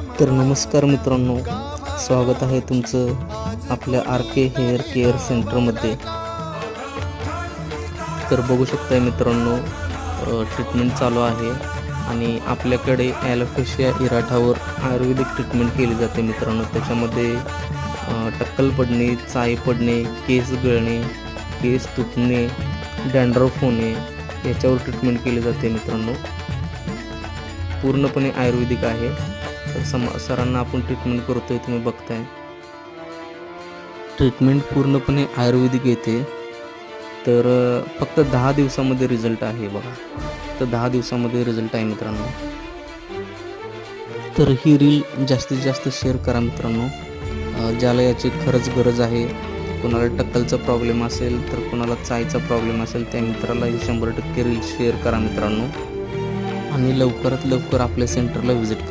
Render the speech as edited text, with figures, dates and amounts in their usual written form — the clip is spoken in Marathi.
तर नमस्कार मित्रांनो, स्वागत आहे तुमचं आपल्या आर के हेअर केअर सेंटरमध्ये. तर बघू शकताय मित्रांनो, ट्रीटमेंट चालू आहे आणि आपल्याकडे ॲलोपेशिया इराठावर आयुर्वेदिक ट्रीटमेंट केली जाते मित्रांनो. त्याच्यामध्ये टक्कल पडणे, चाई पडणे, केस गळणे, केस तुटणे, डॅन्ड्रफ होणे याच्यावर ट्रीटमेंट केली जाते मित्रांनो. पूर्णपणे आयुर्वेदिक आहे. तर सरांना आपण ट्रीटमेंट करतोय, तुम्ही बघताय. ट्रीटमेंट पूर्णपणे आयुर्वेदिक येते. तर फक्त 10 दिवसामध्ये रिझल्ट आहे बघा. तर 10 दिवसामध्ये रिझल्ट आहे मित्रांनो. तर ही रील जास्तीत जास्त शेअर करा मित्रांनो, ज्याला याची खरंच गरज आहे. कोणाला टक्कलचा प्रॉब्लेम असेल, तर कोणाला चायचा प्रॉब्लेम असेल, त्या मित्राला ही 100% रील शेअर करा मित्रांनो. आणि लवकरात लवकर आपल्या सेंटरला व्हिजिट करा.